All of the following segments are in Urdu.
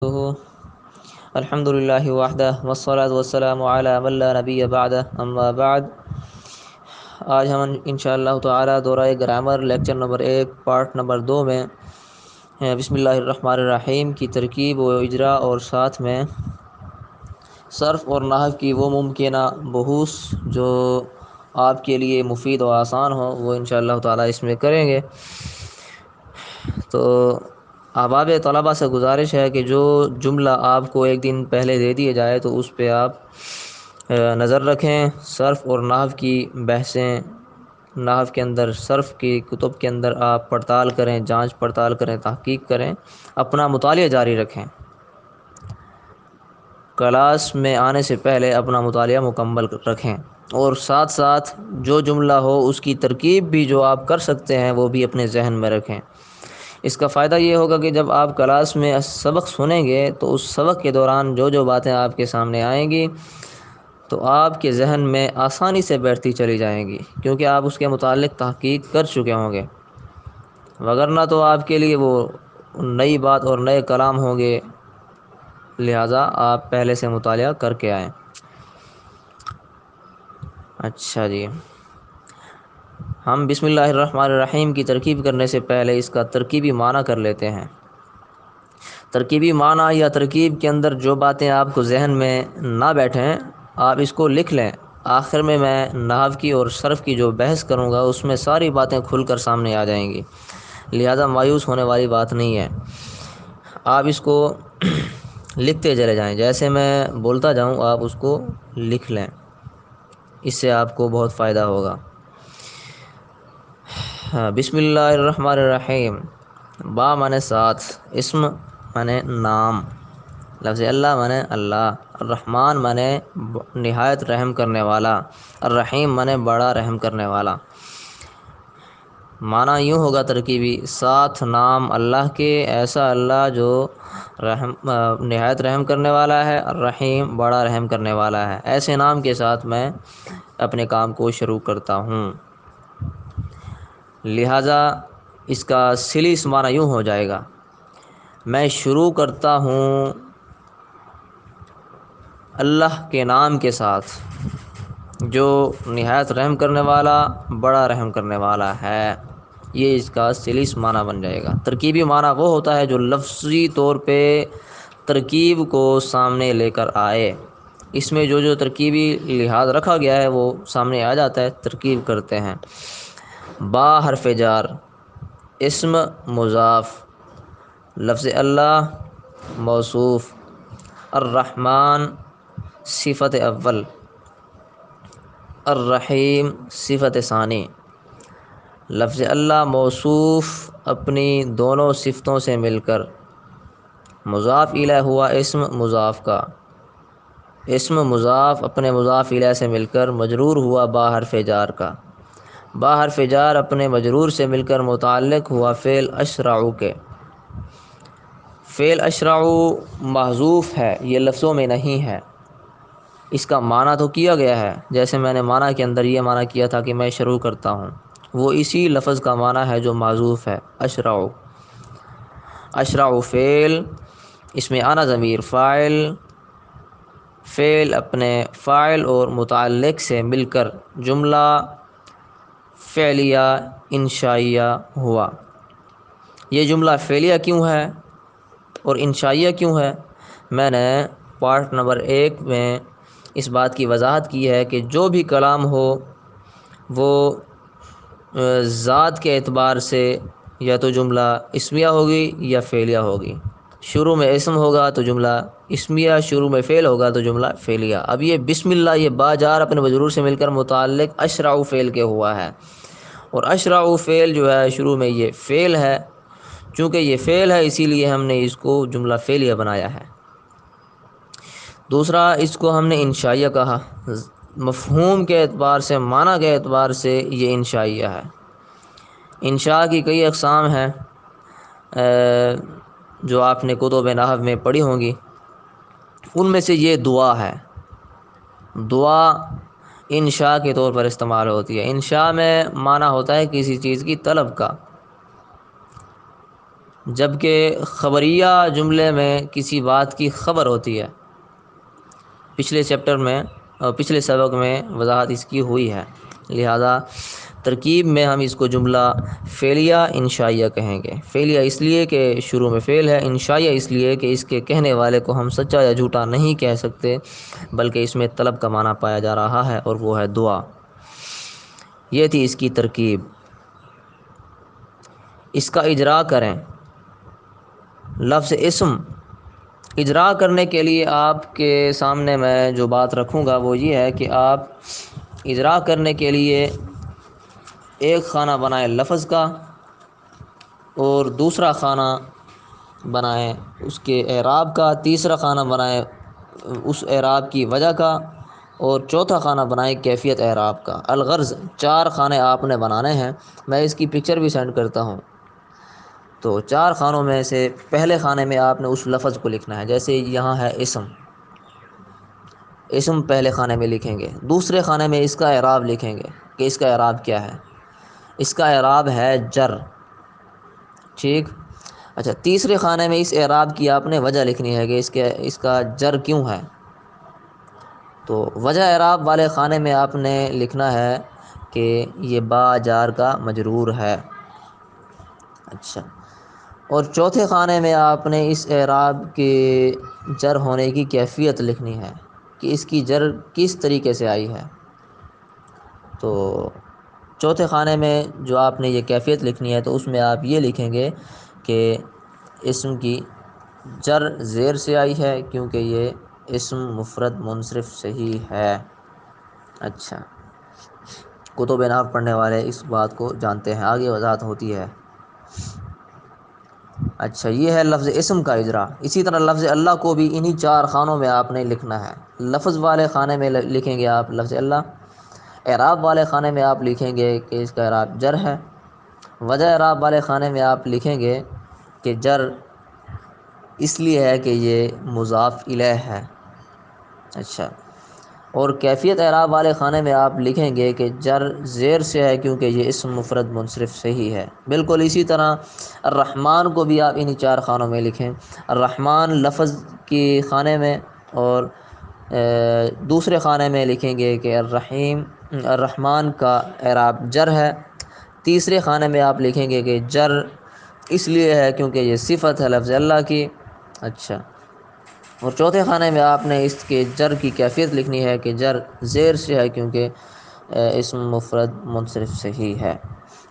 الحمدللہ وحدہ والصلاة والسلام علی من لا نبی بعدہ اما بعد۔ آج ہم انشاءاللہ تعالی دورہ grammar lecture number 1 part number 2 میں بسم اللہ الرحمن الرحیم کی ترکیب و اجرا اور ساتھ میں صرف اور نحو کی وہ ممکنہ بحوث جو آپ کے لیے مفید و آسان ہو وہ انشاءاللہ تعالی اس میں کریں گے۔ تو احباب طلبہ سے گزارش ہے کہ جو جملہ آپ کو ایک دن پہلے دے دیا جائے تو اس پہ آپ نظر رکھیں، صرف اور نحو کی بحثیں، نحو کے اندر صرف کی کتب کے اندر آپ پڑتال کریں، جانچ پڑتال کریں، تحقیق کریں، اپنا مطالعہ جاری رکھیں۔ کلاس میں آنے سے پہلے اپنا مطالعہ مکمل رکھیں اور ساتھ ساتھ جو جملہ ہو اس کی ترکیب بھی جو آپ کر سکتے ہیں وہ بھی اپنے ذہن میں رکھیں۔ اس کا فائدہ یہ ہوگا کہ جب آپ کلاس میں سبق سنیں گے تو اس سبق کے دوران جو باتیں آپ کے سامنے آئیں گی تو آپ کے ذہن میں آسانی سے بیٹھتی چلی جائیں گی، کیونکہ آپ اس کے متعلق تحقیق کر چکے ہوں گے، وگرنہ تو آپ کے لیے وہ نئی بات اور نئے کلام ہوں گے، لہٰذا آپ پہلے سے مطالعہ کر کے آئیں۔ اچھا جی، ہم بسم اللہ الرحمن الرحیم کی ترکیب کرنے سے پہلے اس کا ترکیبی معنی کر لیتے ہیں۔ ترکیبی معنی یا ترکیب کے اندر جو باتیں آپ کو ذہن میں نہ بیٹھیں آپ اس کو لکھ لیں، آخر میں نحو کی اور صرف کی جو بحث کروں گا اس میں ساری باتیں کھل کر سامنے آ جائیں گی، لہذا مایوس ہونے والی بات نہیں ہے۔ آپ اس کو لکھتے چلے جائیں، جیسے میں بولتا جاؤں آپ اس کو لکھ لیں، اس سے آپ کو بہت فائدہ ہوگا۔ بسم اللہ الرحمن الرحیم، با معنی ساتھ، اسم معنی نام، لفظ اللہ معنی اللہ، الرحمن معنی نہایت رحم کرنے والا، الرحیم معنی بڑا رحم کرنے والا۔ معنی یوں ہوگا ترکیبی، ساتھ نام اللہ کے، ایسا اللہ جو نہایت رحم کرنے والا ہے، الرحیم بڑا رحم کرنے والا ہے، ایسے نام کے ساتھ میں اپنے کام کو شروع کرتا ہوں۔ لہٰذا اس کا سلیس معنی یوں ہو جائے گا، میں شروع کرتا ہوں اللہ کے نام کے ساتھ جو نہایت رحم کرنے والا، بڑا رحم کرنے والا ہے۔ یہ اس کا سلیس معنی بن جائے گا۔ ترکیبی معنی وہ ہوتا ہے جو لفظی طور پہ ترکیب کو سامنے لے کر آئے، اس میں جو ترکیبی لحاظ رکھا گیا ہے وہ سامنے آ جاتا ہے، ترکیب کرتے ہیں۔ با حرف جار، اسم مضاف، لفظ اللہ موصوف، الرحمن صفت اول، الرحیم صفت ثانی۔ لفظ اللہ موصوف اپنی دونوں صفتوں سے مل کر، مضاف الیہ ہوا اسم مضاف کا، اسم مضاف اپنے مضاف الیہ سے مل کر مجرور ہوا با حرف جار کا، با حرف جار اپنے مجرور سے مل کر متعلق ہوا فعل اشرع کے۔ فعل اشرع محذوف ہے، یہ لفظوں میں نہیں ہے، اس کا معنی تو کیا گیا ہے، جیسے میں نے معنی کے اندر یہ معنی کیا تھا کہ میں شروع کرتا ہوں، وہ اسی لفظ کا معنی ہے جو محذوف ہے، اشرع۔ اشرع فعل، اس میں انا ضمیر فاعل، فعل اپنے فاعل اور متعلق سے مل کر جملہ فعلیہ انشائیہ ہوا۔ یہ جملہ فعلیہ کیوں ہے اور انشائیہ کیوں ہے؟ میں نے پارٹ نمبر 1 میں اس بات کی وضاحت کی ہے کہ جو بھی کلام ہو وہ ذات کے اعتبار سے یا تو جملہ اسمیہ ہوگی یا فعلیہ ہوگی۔ شروع میں اسم ہوگا تو جملہ اسمیہ، شروع میں فعل ہوگا تو جملہ فعلیہ۔ اب یہ بسم اللہ، یہ با جار اپنے مجرور سے مل کر متعلق اشرع فعل کے ہوا ہے، اور اشرع فعل جو ہے شروع میں یہ فعل ہے، چونکہ یہ فعل ہے اسی لیے ہم نے اس کو جملہ فعلیہ بنایا ہے۔ دوسرا، اس کو ہم نے انشائیہ کہا، مفہوم کے اعتبار سے، معنی کے اعتبار سے یہ انشائیہ ہے۔ انشاء کی کئی اقسام ہیں جو آپ نے کتب نحو میں پڑھی ہوں گی، ان میں سے یہ دعا ہے۔ دعا انشاء کے طور پر استعمال ہوتی ہے۔ انشاء میں معنی ہوتا ہے کسی چیز کی طلب کا، جبکہ خبریہ جملے میں کسی بات کی خبر ہوتی ہے۔ پچھلے چیپٹر میں اور پچھلے سبق میں وضاحت اس کی ہوئی ہے، لہذا ترکیب میں ہم اس کو جملہ فعلیہ انشائیہ کہیں گے۔ فعلیہ اس لیے کہ شروع میں فعل ہے، انشائیہ اس لیے کہ اس کے کہنے والے کو ہم سچا یا جھوٹا نہیں کہہ سکتے، بلکہ اس میں طلب کا معنی پایا جا رہا ہے اور وہ ہے دعا۔ یہ تھی اس کی ترکیب۔ اس کا اجرا کریں۔ لفظ اسم اجرا کرنے کے لیے آپ کے سامنے میں جو بات رکھوں گا وہ یہ ہے کہ آپ اجرا کرنے کے لیے ایک خانہ بنائیں لفظ کا اور دوسرا خانہ بنائیں اس کے اعراب کا، تیسرا خانہ بنائیں اس اعراب کی وجہ کا، اور چوتھا خانہ بنائیں کیفیت اعراب کا۔ الغرض 4 خانے آپ نے بنانے ہیں، میں اس کی پکچر بھی سینڈ کرتا ہوں۔ تو 4 خانوں میں سے پہلے خانے میں آپ نے اس لفظ کو لکھنا ہے، جیسے یہاں ہے اسم، اسم پہلے خانے میں لکھیں گے۔ دوسرے خانے میں اس کا اعراب لکھیں گے کہ اس کا اعراب کیا ہے۔ اس کا اعراب ہے جر، ٹھیک۔ اچھا، تیسرے خانے میں اس اعراب کی آپ نے وجہ لکھنی ہے کہ اس کا جر کیوں ہے۔ تو وجہ اعراب والے خانے میں آپ نے لکھنا ہے کہ یہ با جار کا مجرور ہے۔ اچھا، اور چوتھے خانے میں آپ نے اس اعراب کے جر ہونے کی کیفیت لکھنی ہے کہ اس کی جر کس طریقے سے آئی ہے۔ تو چوتھے خانے میں جو آپ نے یہ کیفیت لکھنی ہے تو اس میں آپ یہ لکھیں گے کہ اسم کی جر زیر سے آئی ہے کیونکہ یہ اسم مفرد منصرف سے ہی ہے۔ اچھا، کتب نحو پڑھنے والے اس بات کو جانتے ہیں، آگے وضاحت ہوتی ہے۔ اچھا، یہ ہے لفظ اسم کا اجرا۔ اسی طرح لفظ اللہ کو بھی انہی 4 خانوں میں آپ نے لکھنا ہے۔ لفظ والے خانے میں لکھیں گے آپ لفظ اللہ، اعراب والے خانے میں آپ لکھیں گے کہ اس کا اعراب جر ہے، وجہ اعراب والے خانے میں آپ لکھیں گے کہ جر اس لیے ہے کہ یہ مضاف الیہ ہے۔ اچھا، اور کیفیت اعراب والے خانے میں آپ لکھیں گے کہ جر زیر سے ہے کیونکہ یہ اسم مفرد منصرف سے ہی ہے۔ بالکل اسی طرح الرحمن کو بھی آپ انہی 4 خانوں میں لکھیں۔ الرحمن لفظ کی خانے میں اور دوسرے خانے میں لکھیں گے کہ الرحمن کا اعراب جر ہے، تیسرے خانے میں آپ لکھیں گے کہ جر اس لیے ہے کیونکہ یہ صفت ہے لفظ اللہ کی۔ اچھا، اور چوتھے خانے میں آپ نے اس کے جر کی کیفیت لکھنی ہے کہ جر زیر سے ہے کیونکہ اسم مفرد منصرف سے ہی ہے۔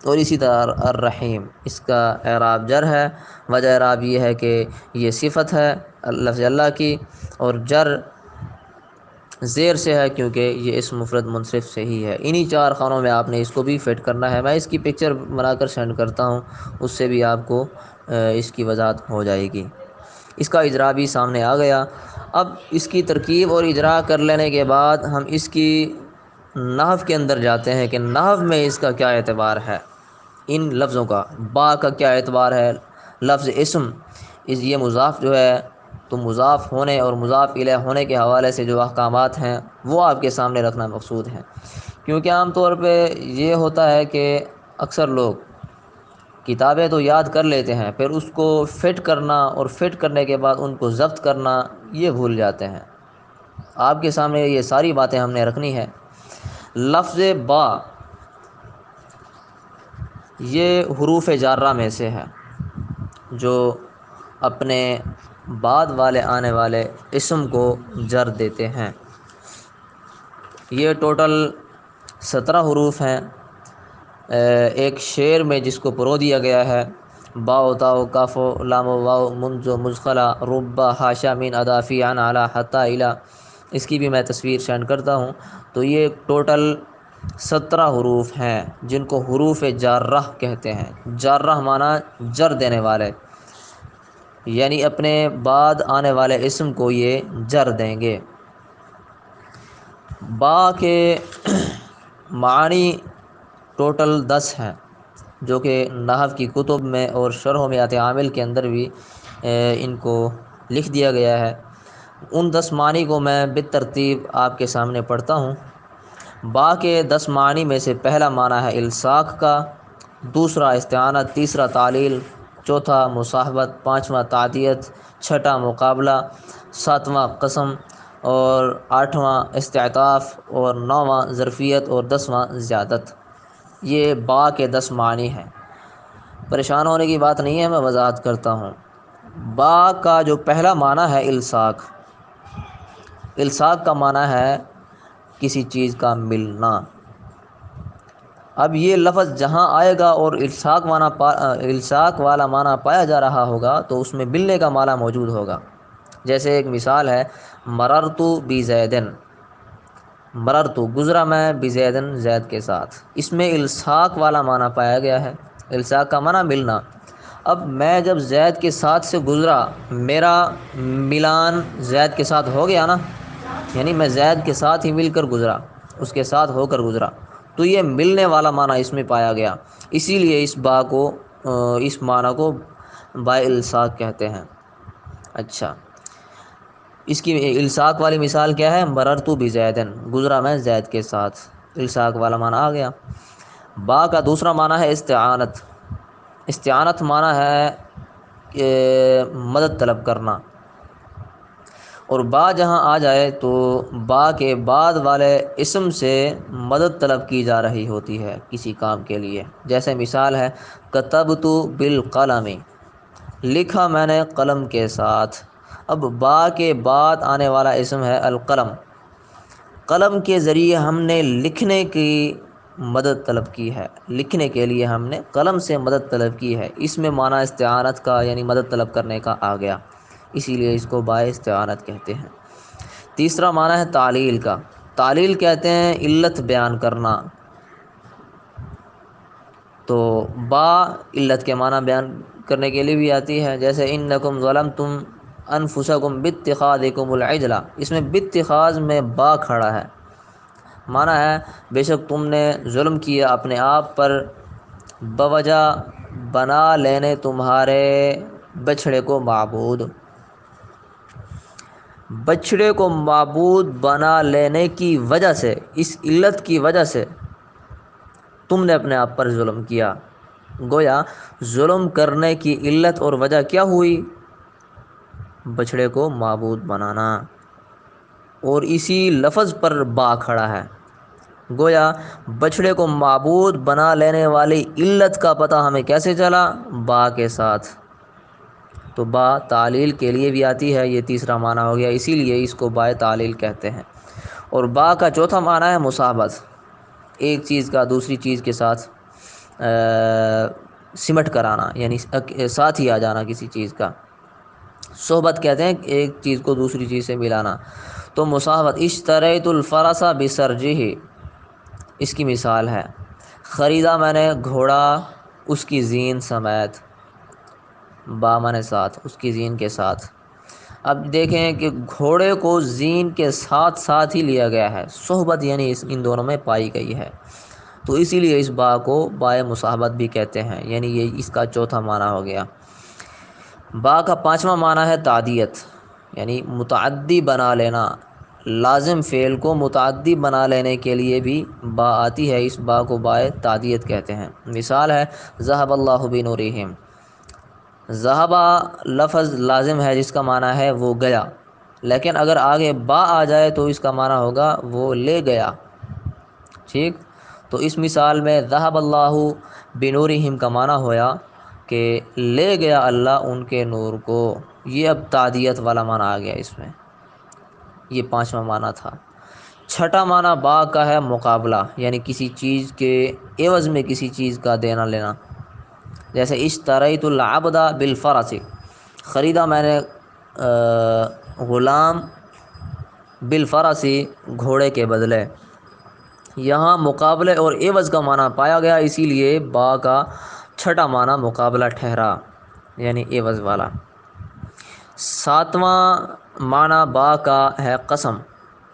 اور اسی طرح الرحیم، اس کا اعراب جر ہے، وجہ اعراب یہ ہے کہ یہ صفت ہے لفظ اللہ کی، اور جر زیر سے ہے کیونکہ یہ اسم مفرد منصرف سے ہی ہے۔ انہی 4 خانوں میں آپ نے اس کو بھی فٹ کرنا ہے۔ میں اس کی پکچر بنا کر سینڈ کرتا ہوں، اس سے بھی آپ کو اس کی وضاحت ہو جائے گی۔ اس کا اجرا بھی سامنے آ گیا۔ اب اس کی ترکیب اور اجرا کر لینے کے بعد ہم اس کی نحو کے اندر جاتے ہیں کہ نحو میں اس کا کیا اعتبار ہے، ان لفظوں کا۔ با کا کیا اعتبار ہے، لفظ اسم یہ مضاف جو ہے تو مضاف ہونے اور مضاف الیہ ہونے کے حوالے سے جو احکامات ہیں وہ آپ کے سامنے رکھنا مقصود ہے، کیونکہ عام طور پہ یہ ہوتا ہے کہ اکثر لوگ کتابیں تو یاد کر لیتے ہیں، پھر اس کو فٹ کرنا اور فٹ کرنے کے بعد ان کو ضبط کرنا یہ بھول جاتے ہیں۔ آپ کے سامنے یہ ساری باتیں ہم نے رکھنی ہے۔ لفظ با یہ حروف جارہ میں سے ہے جو اپنے بعد والے آنے والے اسم کو جر دیتے ہیں۔ یہ ٹوٹل 17 حروف ہیں ایک شعر میں جس کو پرو دیا گیا ہے۔ با و تا و کاف و لام و واو منذ و مزخلا ربا حاشا من ادافی عن علی حتی الی، اس کی بھی میں تصویر سینڈ کرتا ہوں۔ تو یہ ٹوٹل 17 حروف ہیں جن کو حروف جارہ کہتے ہیں۔ جارہ معنی جر دینے والے، یعنی اپنے بعد آنے والے اسم کو یہ جر دیں گے۔ با کے معنی ٹوٹل 10 ہیں جو کہ نحو کی کتب میں اور شرح میات عامل کے اندر بھی ان کو لکھ دیا گیا ہے۔ ان 10 معنی کو میں بالترتیب آپ کے سامنے پڑھتا ہوں۔ با کے 10 معنی میں سے پہلا معنی ہے الصاق کا، دوسرا استعانت، تیسرا تعلیل، چوتھا مصاحبت، پانچواں تعدیت، چھٹا مقابلہ، ساتواں قسم، اور آٹھواں استعطاف، اور نواں ظرفیت، اور دسواں زیادت۔ یہ با کے 10 معنی ہیں۔ پریشان ہونے کی بات نہیں ہے، میں وضاحت کرتا ہوں۔ با کا جو پہلا معنی ہے الصاق۔ الصاق کا معنی ہے کسی چیز کا ملنا۔ اب یہ لفظ جہاں آئے گا اور الصاق والا معنی پایا جا رہا ہوگا تو اس میں ملنے کا معنی موجود ہوگا۔ جیسے ایک مثال ہے، مررت بزیدن، مررت گزرا میں، بزیدن زید کے ساتھ۔ اس میں الصاق والا معنی پایا گیا ہے، الصاق کا معنی ملنا۔ اب میں جب زید کے ساتھ سے گزرا، میرا ملان زید کے ساتھ ہو گیا نا، یعنی میں زید کے ساتھ ہی مل کر گزرا، اس کے ساتھ ہو کر گزرا، تو یہ ملنے والا معنی اس میں پایا گیا۔ اسی لیے اس معنی کو با الصاق کہتے ہیں۔ اچھا، اس کی الصاق والی مثال کیا ہے؟ مررت بزیدن، گزرا میں زید کے ساتھ، الصاق والا معنی آ گیا۔ با کا دوسرا معنی ہے استعانت۔ استعانت معنی ہے کہ مدد طلب کرنا، اور با جہاں آ جائے تو با کے بعد والے اسم سے مدد طلب کی جا رہی ہوتی ہے کسی کام کے لیے۔ جیسے مثال ہے، کتبت بالقلم، لکھا میں نے قلم کے ساتھ۔ اب با کے بعد آنے والا اسم ہے القلم۔ قلم کے ذریعے ہم نے لکھنے کی مدد طلب کی ہے، لکھنے کے لیے ہم نے قلم سے مدد طلب کی ہے۔ اس میں معنی استعانت کا یعنی مدد طلب کرنے کا آ گیا، اسی لیے اس کو با استعانت کہتے ہیں۔ تیسرا معنی ہے تعلیل کا۔ تعلیل کہتے ہیں علت بیان کرنا، تو با علت کے معنی بیان کرنے کے لیے بھی آتی ہے۔ جیسے انکم ظلمتم انفسکم باتخاذکم العجل، اس میں باتخاذ میں با کھڑا ہے، معنی ہے بے شک تم نے ظلم کیا اپنے آپ پر بوجہ بنا لینے تمہارے بچھڑے کو معبود۔ بچھڑے کو معبود بنا لینے کی وجہ سے، اس علت کی وجہ سے تم نے اپنے آپ پر ظلم کیا۔ گویا ظلم کرنے کی علت اور وجہ کیا ہوئی؟ بچھڑے کو معبود بنانا، اور اسی لفظ پر با کھڑا ہے۔ گویا بچھڑے کو معبود بنا لینے والی علت کا پتہ ہمیں کیسے چلا؟ با کے ساتھ۔ تو با تعلیل کے لیے بھی آتی ہے، یہ تیسرا معنی ہو گیا، اسی لیے اس کو با تعلیل کہتے ہیں۔ اور با کا چوتھا معنی ہے مصاحبت، ایک چیز کا دوسری چیز کے ساتھ سمٹ کر آنا، یعنی ساتھ ہی آ جانا کسی چیز کا۔ صحبت کہتے ہیں ایک چیز کو دوسری چیز سے ملانا۔ تو مصاحبت، اشتریت الفرس بسرجہ، اس کی مثال ہے، خریدا میں نے گھوڑا اس کی زین سمیت، با معنی ساتھ، اس کی زین کے ساتھ۔ اب دیکھیں کہ گھوڑے کو زین کے ساتھ ساتھ ہی لیا گیا ہے، صحبت یعنی ان دونوں میں پائی گئی ہے، تو اسی لیے اس با کو با مصاحبت بھی کہتے ہیں، یعنی یہ اس کا چوتھا معنی ہو گیا۔ با کا پانچواں معنی ہے تعدیت، یعنی متعدی بنا لینا، لازم فعل کو متعدی بنا لینے کے لیے بھی با آتی ہے، اس با کو با تعدیت کہتے ہیں۔ مثال ہے، ذہب اللہ بنورہم، ذہب لفظ لازم ہے جس کا معنی ہے وہ گیا، لیکن اگر آگے با آ جائے تو اس کا معنی ہوگا وہ لے گیا، ٹھیک؟ تو اس مثال میں ذہب اللہ بنورہم کا معنی ہوا کہ لے گیا اللہ ان کے نور کو، یہ اب تعدیت والا معنی آ گیا اس میں، یہ پانچواں معنی تھا۔ چھٹا معنی با کا ہے مقابلہ، یعنی کسی چیز کے عوض میں کسی چیز کا دینا لینا۔ جیسے اشتریت العبد بالفرس، خریدا میں نے غلام بالفرس، گھوڑے کے بدلے۔ یہاں مقابلے اور عوض کا معنی پایا گیا، اسی لیے با کا چھٹا معنی مقابلہ ٹھہرا، یعنی عوض والا۔ ساتواں معنی با کا ہے قسم،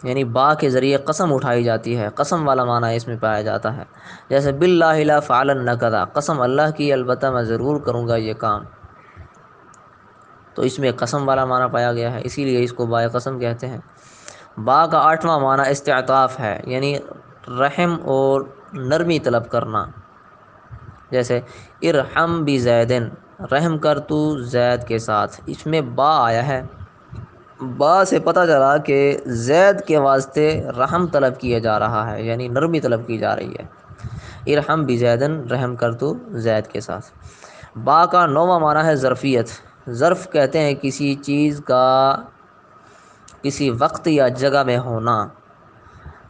یعنی با کے ذریعے قسم اٹھائی جاتی ہے، قسم والا معنی اس میں پایا جاتا ہے۔ جیسے باللہ لافعلن کذا، قسم اللہ کی البتہ میں ضرور کروں گا یہ کام، تو اس میں قسم والا معنی پایا گیا ہے، اسی لیے اس کو با قسم کہتے ہیں۔ با کا آٹھواں معنی استعطاف ہے، یعنی رحم اور نرمی طلب کرنا۔ جیسے ارحم بزیدن، رحم کر تو زید کے ساتھ، اس میں با آیا ہے، با سے پتہ چلا کہ زید کے واسطے رحم طلب کیا جا رہا ہے، یعنی نرمی طلب کی جا رہی ہے۔ ارحم بزیدن، رحم کر تو زید کے ساتھ۔ با کا نوواں معنی ہے ظرفیت۔ ظرف کہتے ہیں کسی چیز کا کسی وقت یا جگہ میں ہونا۔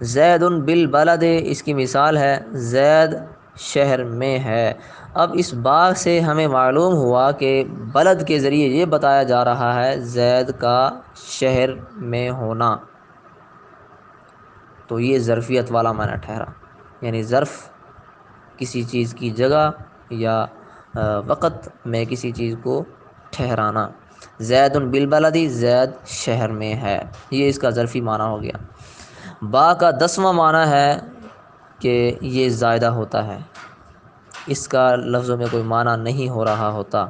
زید بالبلد، اس کی مثال ہے زید شہر میں ہے۔ اب اس با سے ہمیں معلوم ہوا کہ بلد کے ذریعے یہ بتایا جا رہا ہے زید کا شہر میں ہونا، تو یہ ظرفیت والا معنی ٹھہرا، یعنی ظرف کسی چیز کی جگہ یا وقت میں کسی چیز کو ٹھہرانا۔ زید بالبلدی، زید شہر میں ہے، یہ اس کا ظرفی معنی ہو گیا۔ با کا 10واں معنی ہے کہ یہ زائدہ ہوتا ہے، اس کا لفظوں میں کوئی معنی نہیں ہو رہا ہوتا،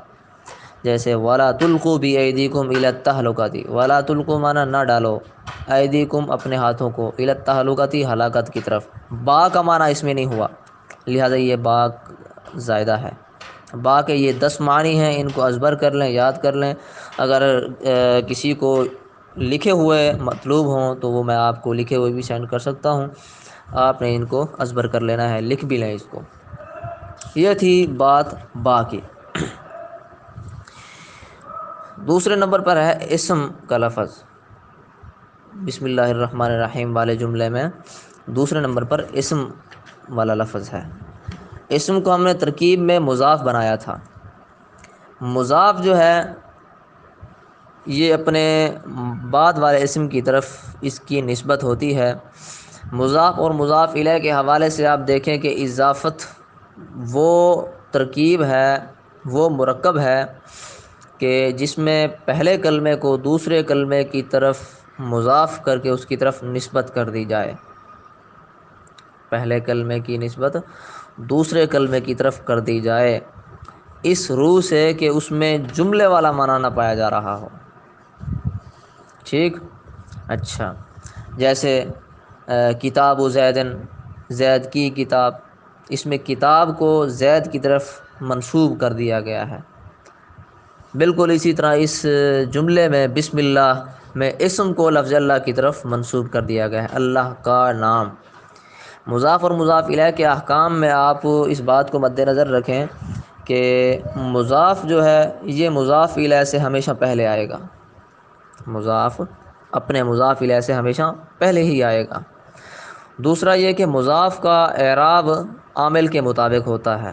جیسے وَلَا تُلْقُوا بِأَيْدِيكُمْ إِلَى التَّهْلُكَةِ، وَلَا تُلْقُوا معنی نہ ڈالو، ایدیکم اپنے ہاتھوں کو، إِلَى التَّهْلُكَةِ ہلاکت کی طرف، با کا معنی اس میں نہیں ہوا، لہذا یہ با زائدہ ہے۔ با کے یہ 10 معنی ہیں، ان کو ازبر کر لیں، یاد کر لیں۔ اگر کسی کو لکھے ہوئے مطلوب ہوں تو وہ میں آپ کو لکھے ہوئے بھی سینڈ کر سکتا ہوں، آپ نے ان کو ازبر کر لینا ہے، لکھ بھی لیں اس کو۔ یہ تھی بات با کی۔ دوسرے نمبر پر ہے اسم کا لفظ۔ بسم اللہ الرحمن الرحیم والے جملے میں دوسرے نمبر پر اسم والا لفظ ہے۔ اسم کو ہم نے ترکیب میں مضاف بنایا تھا۔ مضاف جو ہے یہ اپنے بعد والے اسم کی طرف اس کی نسبت ہوتی ہے۔ مضاف اور مضاف الیہ کے حوالے سے آپ دیکھیں کہ اضافت وہ ترکیب ہے، وہ مرکب ہے کہ جس میں پہلے کلمے کو دوسرے کلمے کی طرف مضاف کر کے اس کی طرف نسبت کر دی جائے۔ پہلے کلمے کی نسبت دوسرے کلمے کی طرف کر دی جائے، اس روح سے کہ اس میں جملے والا معنی نہ پایا جا رہا ہو۔ ٹھیک، اچھا، جیسے کتاب و زیدن، زید کی کتاب، اس میں کتاب کو زید کی طرف منسوب کر دیا گیا ہے۔ بالکل اسی طرح اس جملے میں بسم اللہ میں اسم کو لفظ اللہ کی طرف منسوب کر دیا گیا ہے، اللہ کا نام۔ مضاف اور مضاف الیہ کے احکام میں آپ اس بات کو مد نظر رکھیں کہ مضاف جو ہے یہ مضاف الیہ سے ہمیشہ پہلے آئے گا، مضاف اپنے مضاف الیہ سے ہمیشہ پہلے ہی آئے گا۔ دوسرا یہ کہ مضاف کا اعراب عامل کے مطابق ہوتا ہے،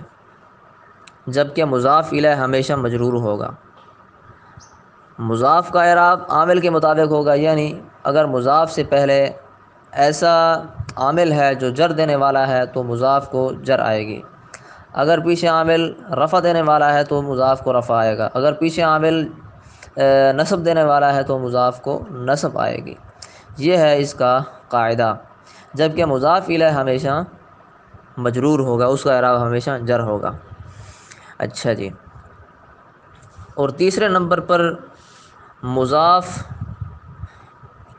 جبکہ مضاف الیہ ہمیشہ مجرور ہوگا۔ مضاف کا اعراب عامل کے مطابق ہوگا، یعنی اگر مضاف سے پہلے ایسا عامل ہے جو جر دینے والا ہے تو مضاف کو جر آئے گی، اگر پیچھے عامل رفع دینے والا ہے تو مضاف کو رفع آئے گا، اگر پیچھے عامل نصب دینے والا ہے تو مضاف کو نصب آئے گی۔ یہ ہے اس کا قاعدہ، جبکہ مضاف الیہ ہمیشہ مجرور ہوگا، اس کا اعراب ہمیشہ جر ہوگا۔ اچھا جی، اور تیسرے نمبر پر مضاف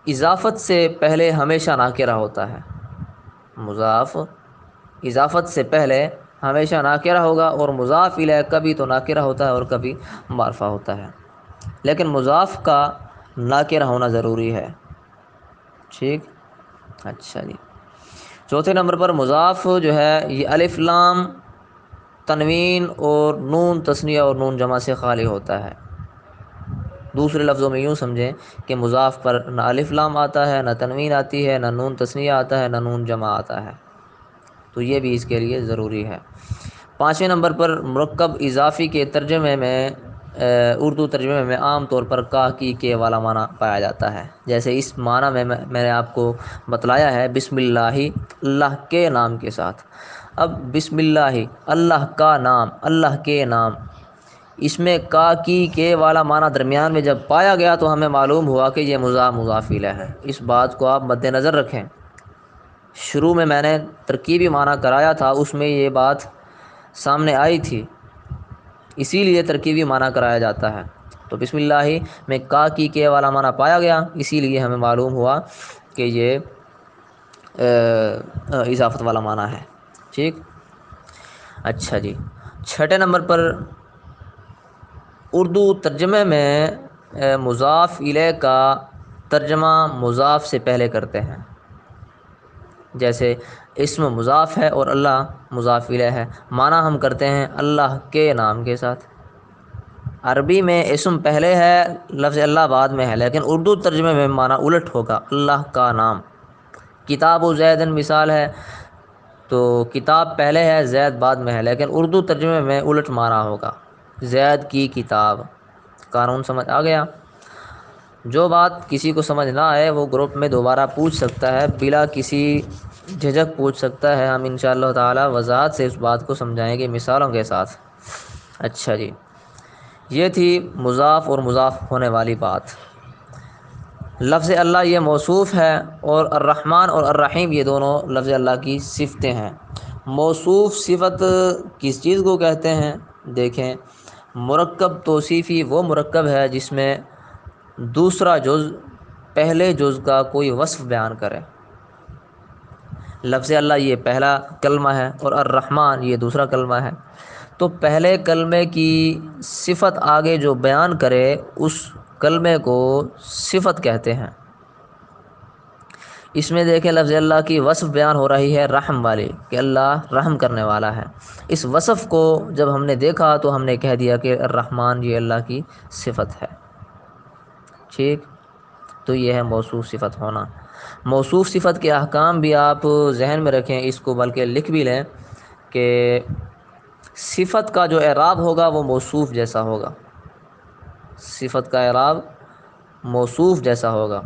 اضافت سے پہلے ہمیشہ ناکرہ ہوتا ہے۔ مضاف اضافت سے پہلے ہمیشہ ناکرہ ہوگا، اور مضاف الیہ کبھی تو ناکرہ ہوتا ہے اور کبھی معرفہ ہوتا ہے، لیکن مضاف کا ناکرہ ہونا ضروری ہے۔ ٹھیک، اچھا جی، چوتھے نمبر پر مضاف جو ہے یہ الف لام تنوین اور نون تثنیہ اور نون جمع سے خالی ہوتا ہے۔ دوسرے لفظوں میں یوں سمجھیں کہ مضاف پر نہ الف لام آتا ہے، نہ تنوین آتی ہے، نہ نون تثنیہ آتا ہے، نہ نون جمع آتا ہے، تو یہ بھی اس کے لیے ضروری ہے۔ پانچویں نمبر پر مرکب اضافی کے ترجمے میں اردو ترجمے میں عام طور پر کا کی کے والا معنی پایا جاتا ہے، جیسے اس معنی میں میں نے آپ کو بتلایا ہے بسم اللہ، اللہ کے نام کے ساتھ۔ اب بسم اللہ، اللہ کا نام، اللہ کے نام، اس میں کا کی کے والا معنی درمیان میں جب پایا گیا تو ہمیں معلوم ہوا کہ یہ مضاف مضاف الیہ ہے۔ اس بات کو آپ مد نظر رکھیں، شروع میں نے ترکیبی معنی کرایا تھا، اس میں یہ بات سامنے آئی تھی، اسی لیے ترکیبی معنی کرایا جاتا ہے۔ تو بسم اللہ میں کا کی کے والا معنی پایا گیا، اسی لیے ہمیں معلوم ہوا کہ یہ اضافت والا معنی ہے۔ ٹھیک، اچھا جی، چھٹے نمبر پر اردو ترجمے میں مضاف الیہ کا ترجمہ مضاف سے پہلے کرتے ہیں، جیسے اسم مضاف ہے اور اللہ مضاف الیہ ہے، معنی ہم کرتے ہیں اللہ کے نام کے ساتھ۔ عربی میں اسم پہلے ہے، لفظ اللہ بعد میں ہے، لیکن اردو ترجمے میں معنی الٹ ہوگا، اللہ کا نام۔ کتاب و زیدن مثال ہے، تو کتاب پہلے ہے زید بعد میں ہے، لیکن اردو ترجمے میں الٹ معنی ہوگا، زید کی کتاب۔ قانون سمجھ آ گیا؟ جو بات کسی کو سمجھ نہ آئے وہ گروپ میں دوبارہ پوچھ سکتا ہے، بلا کسی جھجک پوچھ سکتا ہے، ہم انشاءاللہ تعالی وضاحت سے اس بات کو سمجھائیں گے مثالوں کے ساتھ۔ اچھا جی، یہ تھی مضاف اور مضاف ہونے والی بات۔ لفظ اللہ یہ موصوف ہے، اور الرحمن اور الرحیم یہ دونوں لفظ اللہ کی صفتیں ہیں۔ موصوف صفت کس چیز کو کہتے ہیں؟ دیکھیں، مرکب توصیفی وہ مرکب ہے جس میں دوسرا جز پہلے جز کا کوئی وصف بیان کرے۔ لفظ اللہ یہ پہلا کلمہ ہے اور الرحمن یہ دوسرا کلمہ ہے، تو پہلے کلمے کی صفت آگے جو بیان کرے اس کلمے کو صفت کہتے ہیں۔ اس میں دیکھیں لفظ اللہ کی وصف بیان ہو رہی ہے رحم والی، کہ اللہ رحم کرنے والا ہے۔ اس وصف کو جب ہم نے دیکھا تو ہم نے کہہ دیا کہ الرحمن یہ اللہ کی صفت ہے۔ ٹھیک، تو یہ ہے موصوف صفت ہونا۔ موصوف صفت کے احکام بھی آپ ذہن میں رکھیں، اس کو بلکہ لکھ بھی لیں کہ صفت کا جو اعراب ہوگا وہ موصوف جیسا ہوگا، صفت کا اعراب موصوف جیسا ہوگا،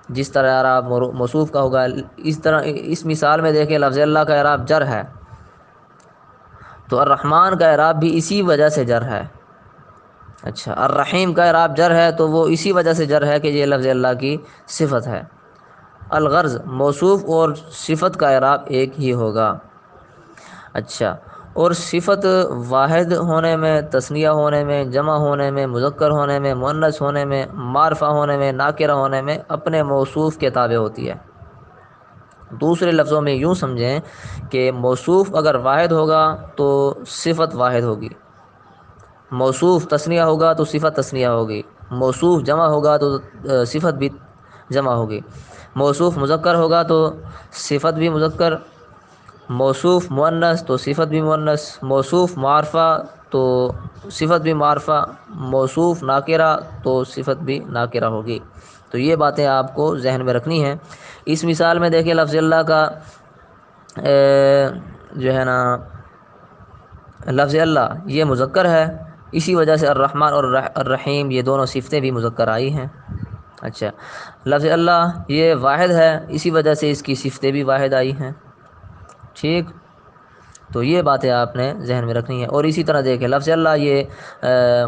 جس طرح اعراب موصوف کا ہوگا۔ اس طرح اس مثال میں دیکھیں لفظ اللہ کا اعراب جر ہے، تو الرحمن کا اعراب بھی اسی وجہ سے جر ہے۔ اچھا، الرحیم کا اعراب جر ہے تو وہ اسی وجہ سے جر ہے کہ یہ لفظ اللہ کی صفت ہے۔ الغرض موصوف اور صفت کا اعراب ایک ہی ہوگا۔ اچھا، اور صفت واحد ہونے میں، تثنیہ ہونے میں، جمع ہونے میں، مذکر ہونے میں، مؤنث ہونے میں، معرفہ ہونے میں، ناکرہ ہونے میں اپنے موصوف کے تابع ہوتی ہے۔ دوسرے لفظوں میں یوں سمجھیں کہ موصوف اگر واحد ہوگا تو صفت واحد ہوگی، موصوف تثنیہ ہوگا تو صفت تثنیہ ہوگی، موصوف جمع ہوگا تو صفت بھی جمع ہوگی، موصوف مذکر ہوگا تو صفت بھی مذکر، موصوف مؤنث تو صفت بھی مؤنث، موصوف معرفہ تو صفت بھی معرفہ، موصوف ناکرہ تو صفت بھی ناکرہ ہوگی۔ تو یہ باتیں آپ کو ذہن میں رکھنی ہیں۔ اس مثال میں دیکھیں لفظ اللہ کا جو ہے نا، لفظ اللہ یہ مذکر ہے، اسی وجہ سے الرحمن اور الرحیم یہ دونوں صفتیں بھی مذکر آئی ہیں۔ اچھا، لفظ اللہ یہ واحد ہے، اسی وجہ سے اس کی صفتیں بھی واحد آئی ہیں۔ ٹھیک، تو یہ باتیں آپ نے ذہن میں رکھنی ہے۔ اور اسی طرح دیکھیں لفظ اللہ یہ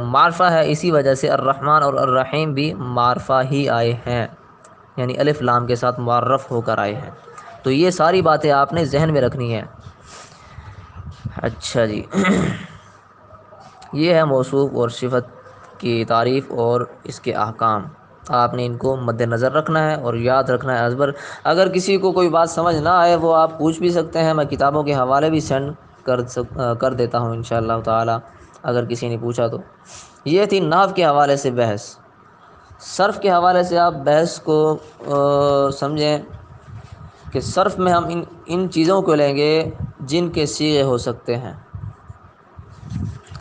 معرفہ ہے، اسی وجہ سے الرحمن اور الرحیم بھی معرفہ ہی آئے ہیں، یعنی الف لام کے ساتھ معرف ہو کر آئے ہیں۔ تو یہ ساری باتیں آپ نے ذہن میں رکھنی ہیں۔ اچھا جی، یہ ہے موصوف اور صفت کی تعریف اور اس کے احکام، آپ نے ان کو مد نظر رکھنا ہے اور یاد رکھنا ہے ازبر۔ اگر کسی کو کوئی بات سمجھ نہ آئے وہ آپ پوچھ بھی سکتے ہیں، میں کتابوں کے حوالے بھی سینڈ کر دیتا ہوں انشاءاللہ تعالی، اگر کسی نے پوچھا تو۔ یہ تھی نحو کے حوالے سے بحث۔ صرف کے حوالے سے آپ بحث کو سمجھیں کہ صرف میں ہم ان چیزوں کو لیں گے جن کے صیغے ہو سکتے ہیں۔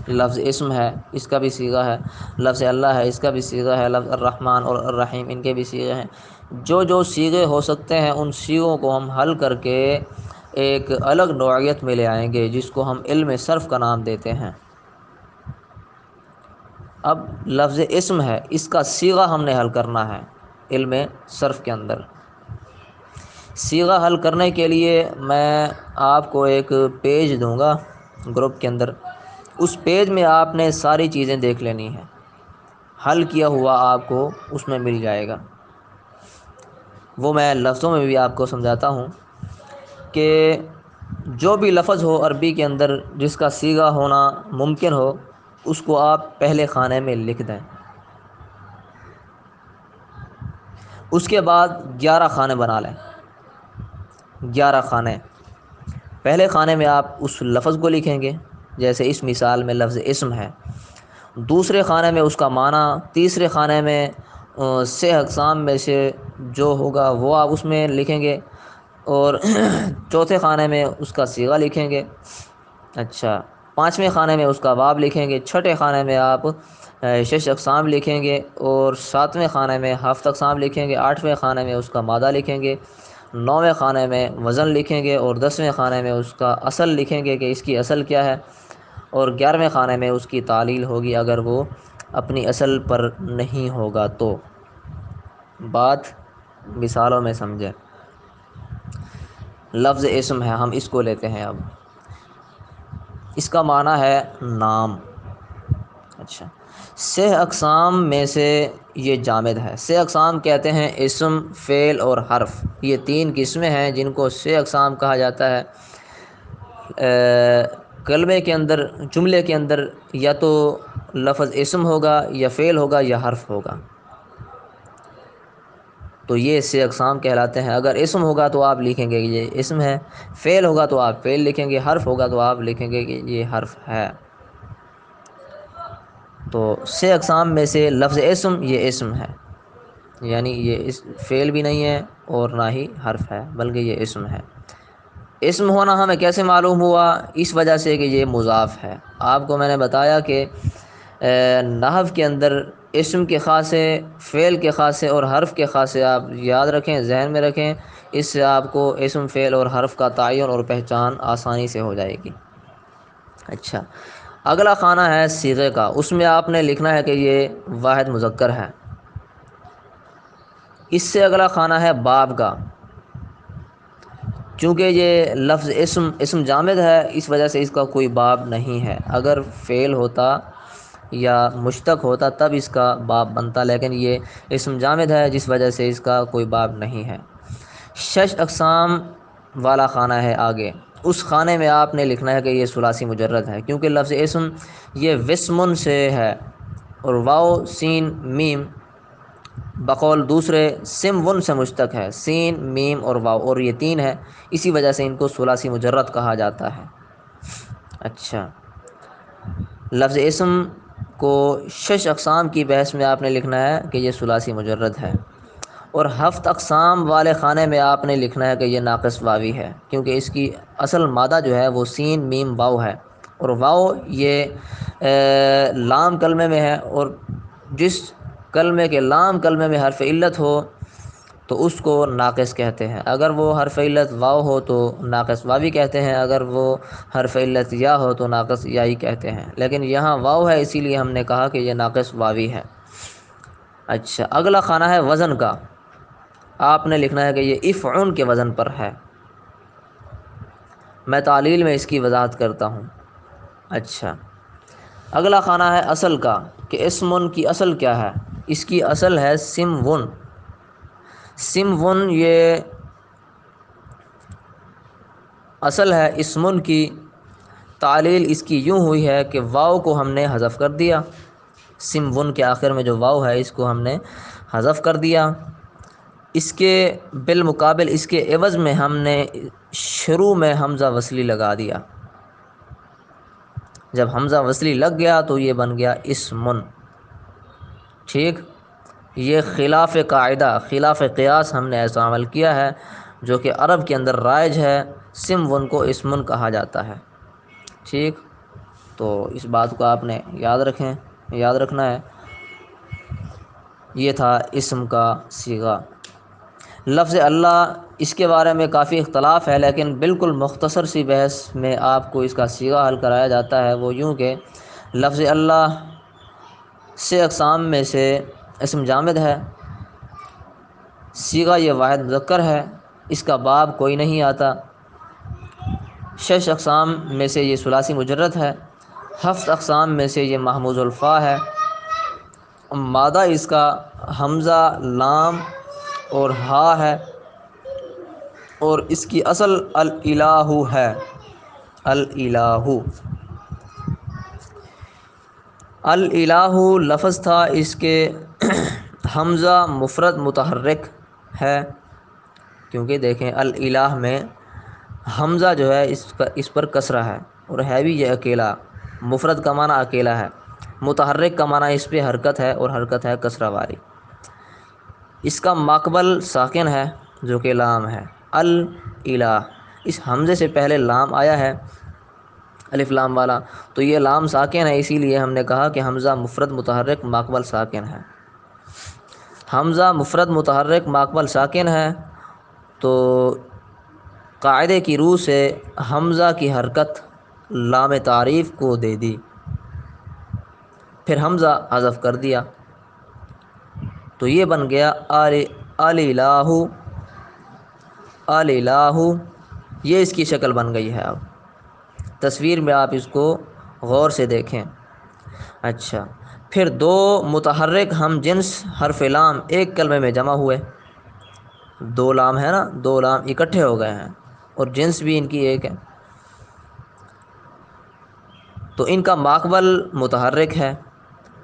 لفظ اسم ہے، اس کا بھی صیغہ ہے، لفظ اللہ ہے، اس کا بھی صیغہ ہے، لفظ الرحمن اور الرحیم ان کے بھی صیغے ہیں۔ جو جو صیغے ہو سکتے ہیں ان صیغوں کو ہم حل کر کے ایک الگ نوعیت میں لے آئیں گے جس کو ہم علم صرف کا نام دیتے ہیں۔ اب لفظ اسم ہے، اس کا صیغہ ہم نے حل کرنا ہے علم صرف کے اندر۔ صیغہ حل کرنے کے لیے میں آپ کو ایک پیج دوں گا گروپ کے اندر، اس پیج میں آپ نے ساری چیزیں دیکھ لینی ہیں، حل کیا ہوا آپ کو اس میں مل جائے گا۔ وہ میں لفظوں میں بھی آپ کو سمجھاتا ہوں کہ جو بھی لفظ ہو عربی کے اندر جس کا صیغہ ہونا ممکن ہو اس کو آپ پہلے خانے میں لکھ دیں۔ اس کے بعد 11 خانے بنا لیں، 11 خانے۔ پہلے خانے میں آپ اس لفظ کو لکھیں گے، جیسے اس مثال میں لفظ اسم ہے، دوسرے خانے میں اس کا معنی، تیسرے خانے میں سے اقسام میں سے جو ہوگا وہ آپ اس میں لکھیں گے، اور چوتھے خانے میں اس کا صیغہ لکھیں گے۔ اچھا، پانچویں خانے میں اس کا باب لکھیں گے، چھٹے خانے میں آپ شش اقسام لکھیں گے، اور ساتویں خانے میں ہفت اقسام لکھیں گے، آٹھویں خانے میں اس کا مادہ لکھیں گے، نویں خانے میں وزن لکھیں گے، اور 10ویں خانے میں اس کا اصل لکھیں گے کہ اس کی اصل کیا ہے، اور 11ویں خانے میں اس کی تعلیل ہوگی اگر وہ اپنی اصل پر نہیں ہوگا تو۔ بات مثالوں میں سمجھیں۔ لفظ اسم ہے، ہم اس کو لیتے ہیں اب۔ اس کا معنی ہے نام۔ اچھا، سہ اقسام میں سے یہ جامد ہے۔ سہ اقسام کہتے ہیں اسم، فعل اور حرف، یہ تین قسمیں ہیں جن کو سہ اقسام کہا جاتا ہے۔ کلمے کے اندر، جملے کے اندر یا تو لفظ اسم ہوگا یا فعل ہوگا یا حرف ہوگا، تو یہ سہ اقسام کہلاتے ہیں۔ اگر اسم ہوگا تو آپ لکھیں گے کہ یہ اسم ہے، فعل ہوگا تو آپ فعل لکھیں گے، حرف ہوگا تو آپ لکھیں گے کہ یہ حرف ہے۔ تو سہ اقسام میں سے لفظ اسم یہ اسم ہے، یعنی یہ فعل بھی نہیں ہے اور نہ ہی حرف ہے، بلکہ یہ اسم ہے۔ اسم ہونا ہمیں کیسے معلوم ہوا؟ اس وجہ سے کہ یہ مضاف ہے۔ آپ کو میں نے بتایا کہ نحو کے اندر اسم کے خاصے، فعل کے خاصے اور حرف کے خاصے آپ یاد رکھیں، ذہن میں رکھیں، اس سے آپ کو اسم، فعل اور حرف کا تعین اور پہچان آسانی سے ہو جائے گی۔ اچھا، اگلا خانہ ہے صیغے کا۔ اس میں آپ نے لکھنا ہے کہ یہ واحد مذکر ہے۔ اس سے اگلا خانہ ہے باب کا۔ چونکہ یہ لفظ اسم جامد ہے، اس وجہ سے اس کا کوئی باب نہیں ہے۔ اگر فعل ہوتا یا مشتق ہوتا تب اس کا باب بنتا، لیکن یہ اسم جامد ہے جس وجہ سے اس کا کوئی باب نہیں ہے۔ شش اقسام والا خانہ ہے آگے، اس خانے میں آپ نے لکھنا ہے کہ یہ ثلاثی مجرد ہے، کیونکہ لفظ اسم یہ وسمن سے ہے، اور واو سین میم بقول دوسرے سم ون سے مشتق ہے، سین، میم اور واو، اور یہ تین ہے، اسی وجہ سے ان کو ثلاثی مجرد کہا جاتا ہے۔ اچھا، لفظ اسم کو شش اقسام کی بحث میں آپ نے لکھنا ہے کہ یہ ثلاثی مجرد ہے، اور ہفت اقسام والے خانے میں آپ نے لکھنا ہے کہ یہ ناقص واوی ہے، کیونکہ اس کی اصل مادہ جو ہے وہ سین، میم، واو ہے، اور واو یہ لام کلمے میں ہے، اور جس کلمے کے لام کلمے میں حرف علت ہو تو اس کو ناقص کہتے ہیں۔ اگر وہ حرف علت واو ہو تو ناقص واوی کہتے ہیں، اگر وہ حرف علت یا ہو تو ناقص یائی کہتے ہیں، لیکن یہاں واو ہے اسی لیے ہم نے کہا کہ یہ ناقص واوی ہے۔ اچھا، اگلا خانہ ہے وزن کا۔ آپ نے لکھنا ہے کہ یہ افعن کے وزن پر ہے۔ میں تعلیل میں اس کی وضاحت کرتا ہوں۔ اچھا، اگلا خانہ ہے اصل کا، کہ اسمن کی اصل کیا ہے؟ اس کی اصل ہے سم ون۔ سم ون یہ اصل ہے اسمن کی۔ تعلیل اس کی یوں ہوئی ہے کہ واو کو ہم نے حذف کر دیا، سم ون کے آخر میں جو واو ہے اس کو ہم نے حذف کر دیا، اس کے بالمقابل اس کے عوض میں ہم نے شروع میں حمزہ وصلی لگا دیا۔ جب حمزہ وصلی لگ گیا تو یہ بن گیا اسمن۔ ٹھیک، یہ خلاف قاعدہ، خلاف قیاس ہم نے ایسا عمل کیا ہے جو کہ عرب کے اندر رائج ہے، سم ون کو اسمن کہا جاتا ہے۔ ٹھیک، تو اس بات کو آپ نے یاد رکھنا ہے۔ یہ تھا اسم کا صیغہ۔ لفظ اللہ، اس کے بارے میں کافی اختلاف ہے، لیکن بالکل مختصر سی بحث میں آپ کو اس کا صیغہ حل کرایا جاتا ہے، وہ یوں کہ لفظ اللہ سے اقسام میں سے اسم جامد ہے، صیغہ یہ واحد مذکر ہے، اس کا باب کوئی نہیں آتا، شش اقسام میں سے یہ ثلاثی مجرد ہے، ہفت اقسام میں سے یہ محموز الفا ہے، مادہ اس کا حمزہ، لام اور ہا ہے، اور اس کی اصل الالہ ہے۔ الالہ، الالہ لفظ تھا، اس کے حمزہ مفرد متحرک ہے، کیونکہ دیکھیں الالہ میں حمزہ جو ہے اس پر کسرہ ہے، اور ہے بھی یہ اکیلا، مفرد کا معنی اکیلا ہے، متحرک کا معنی اس پہ حرکت ہے، اور حرکت ہے کسرہ والی۔ اس کا ماقبل ساکن ہے جو کہ لام ہے، الہ، اس حمزے سے پہلے لام آیا ہے الف لام والا، تو یہ لام ساکن ہے، اسی لیے ہم نے کہا کہ حمزہ مفرد متحرک ماقبل ساکن ہے۔ حمزہ مفرد متحرک ماقبل ساکن ہے تو قاعدے کی روح سے حمزہ کی حرکت لام تعریف کو دے دی، پھر حمزہ حذف کر دیا، تو یہ بن گیا الہ، الہ، یہ اس کی شکل بن گئی ہے۔ اب تصویر میں آپ اس کو غور سے دیکھیں۔ اچھا، پھر دو متحرک ہم جنس حرف لام ایک کلمے میں جمع ہوئے، دو لام ہے نا، دو لام اکٹھے ہو گئے ہیں اور جنس بھی ان کی ایک ہے، تو ان کا ماقبل متحرک ہے،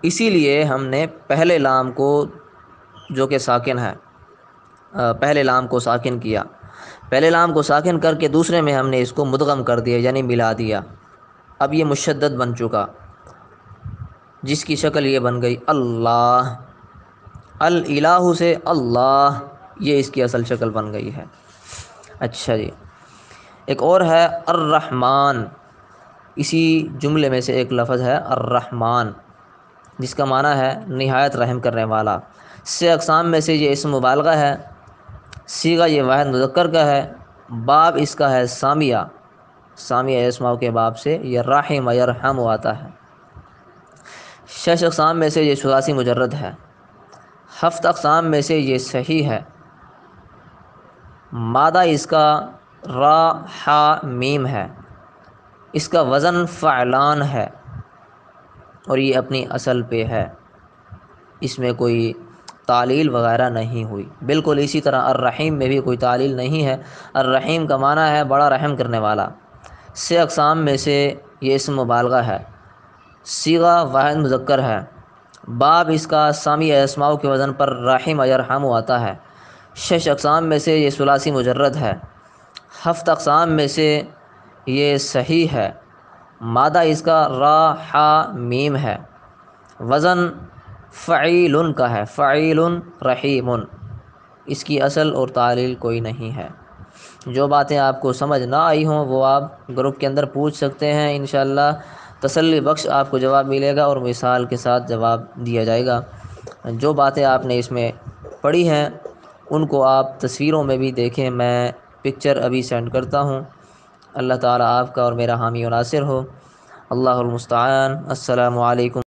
اسی لیے ہم نے پہلے لام کو جو کہ ساکن ہے، پہلے لام کو ساکن کیا، پہلے لام کو ساکن کر کے دوسرے میں ہم نے اس کو مدغم کر دیا، یعنی ملا دیا، اب یہ مشدد بن چکا، جس کی شکل یہ بن گئی اللہ، الہ سے اللہ، یہ اس کی اصل شکل بن گئی ہے۔ اچھا جی، ایک اور ہے الرحمن، اسی جملے میں سے ایک لفظ ہے الرحمن، جس کا معنی ہے نہایت رحم کرنے والا۔ سے اقسام میں سے یہ اسم مبالغہ ہے، صیغہ یہ واحد مذکر کا ہے، باب اس کا ہے سامیہ، سامیہ اسماء کے باب سے یہ رحم یرحم آتا ہے۔ شش اقسام میں سے یہ ثلاثی مجرد ہے، ہفت اقسام میں سے یہ صحیح ہے، مادہ اس کا را حا میم ہے، اس کا وزن فعلان ہے اور یہ اپنی اصل پہ ہے، اس میں کوئی تعلیل وغیرہ نہیں ہوئی۔ بالکل اسی طرح الرحیم میں بھی کوئی تعلیل نہیں ہے، الرحیم کا معنی ہے بڑا رحم کرنے والا۔ سے اقسام میں سے یہ اسم مبالغہ ہے، صیغہ واحد مذکر ہے، باب اس کا سامیہ اسماء کے وزن پر رحم یرحم آتا ہے۔ شش اقسام میں سے یہ ثلاثی مجرد ہے، ہفت اقسام میں سے یہ صحیح ہے، مادہ اس کا را حا میم ہے، وزن فعیل کا ہے، فعیل رحیم، اس کی اصل اور تعلیل کوئی نہیں ہے۔ جو باتیں آپ کو سمجھ نہ آئی ہوں وہ آپ گروپ کے اندر پوچھ سکتے ہیں، انشاءاللہ تسلی بخش آپ کو جواب ملے گا اور مثال کے ساتھ جواب دیا جائے گا۔ جو باتیں آپ نے اس میں پڑھی ہیں ان کو آپ تصویروں میں بھی دیکھیں، میں پکچر ابھی سینڈ کرتا ہوں۔ اللہ تعالیٰ آپ کا اور میرا حامی و ناصر ہو، اللہ المستعان۔ السلام علیکم۔